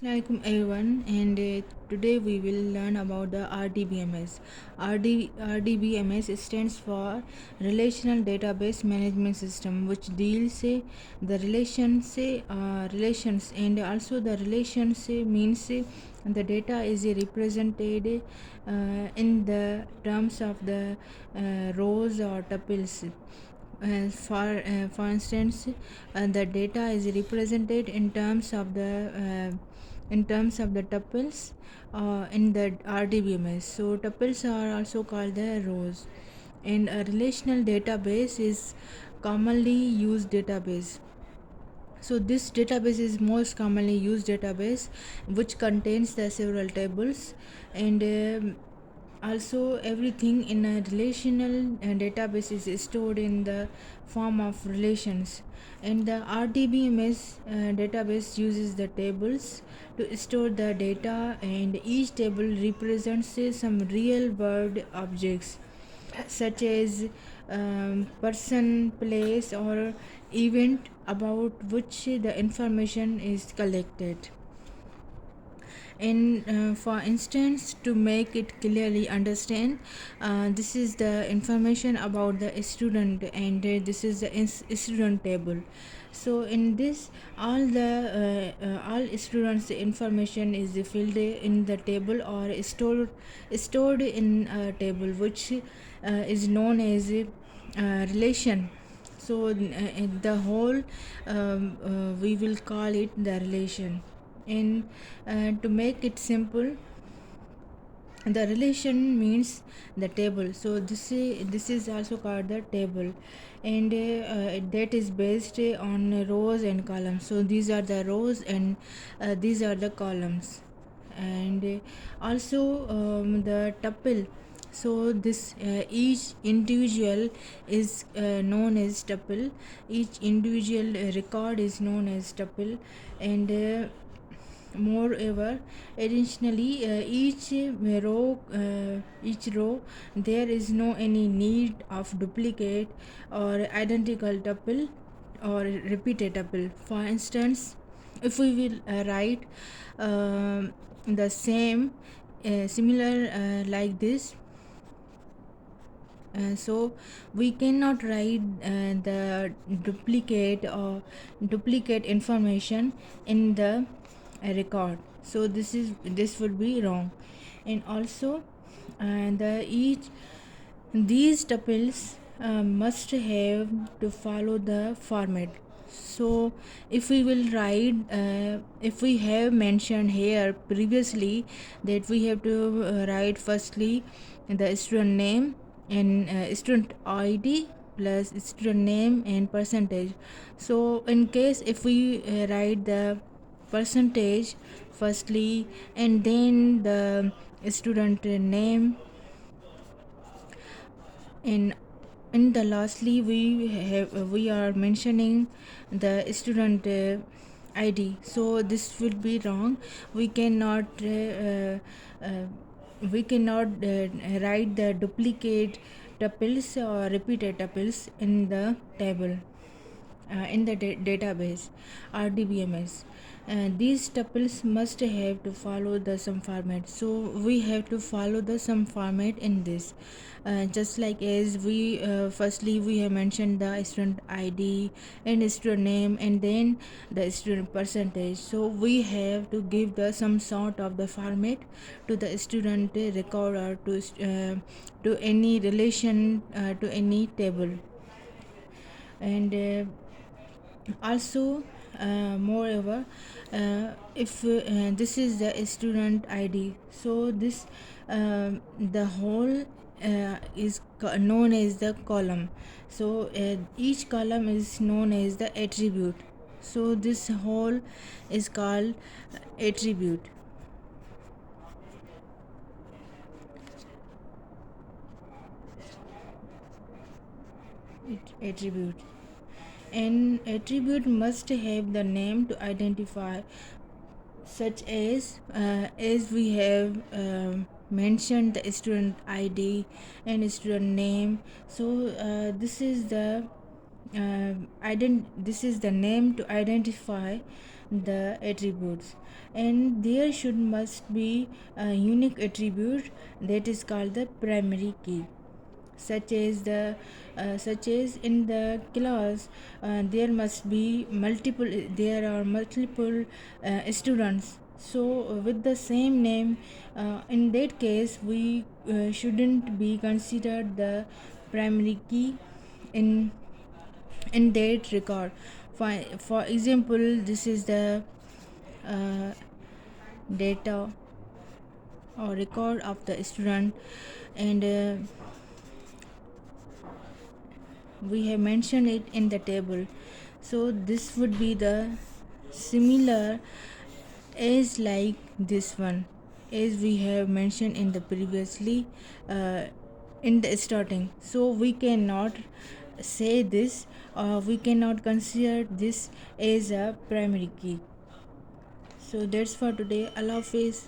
Welcome everyone, and today we will learn about the Rdbms. Rdbms stands for Relational Database Management System, which deals the relations, and also the relations means the data is represented in the terms of the rows or tuples. For instance, the data is represented in terms of the tuples in the rdbms. So tuples are also called the rows, and a relational database is commonly used database. So this database is most commonly used database, which contains the several tables, and also everything in a relational database is stored in the form of relations. And the rdbms database uses the tables to store the data, and each table represents some real world objects such as person, place, or event about which the information is collected. And for instance, to make it clearly understand, this is the information about the student, and this is the student table. So in this, all students information is filled in the table or stored in a table, which is known as relation. So the whole, we will call it the relation. And to make it simple, the relation means the table. So this is also called the table, and that is based on rows and columns. So these are the rows, and these are the columns. And also the tuple. So this each individual is known as tuple. Each individual record is known as tuple. And moreover, additionally, each row, there is no any need of duplicate or identical tuple or repeated tuple. For instance, if we will write the same similar like this, so we cannot write the duplicate information in the record. So this would be wrong. And also these tuples must have to follow the format. So if we will write, if we have mentioned here previously that we have to write firstly the student name and student id plus student name and percentage. So in case if we write the percentage firstly and then the student name, and in the lastly we are mentioning the student id, so this would be wrong. We cannot write the duplicate tuples or repeated tuples in the table, in the database rdbms. These tuples must have to follow the some format. So we have to follow the some format in this, just like as we firstly we have mentioned the student id and student name and then the student percentage. So we have to give the some sort of the format to the student record or to any relation, to any table. And also moreover, if this is the student id, so this the whole is known as the column. So each column is known as the attribute. So this whole is called attribute. Attribute. An attribute must have the name to identify, such as we have mentioned the student id and student name. So this is the name to identify the attributes, and there should must be a unique attribute that is called the primary key, such as in the class there are multiple students, so with the same name, in that case we shouldn't be considered the primary key in that record. For example, this is the uh, data or record of the student, and we have mentioned it in the table. So this would be the similar as like this one, as we have mentioned in the previously uh, in the starting. So we cannot say this, we cannot consider this as a primary key. So that's for today. Allah Hafiz.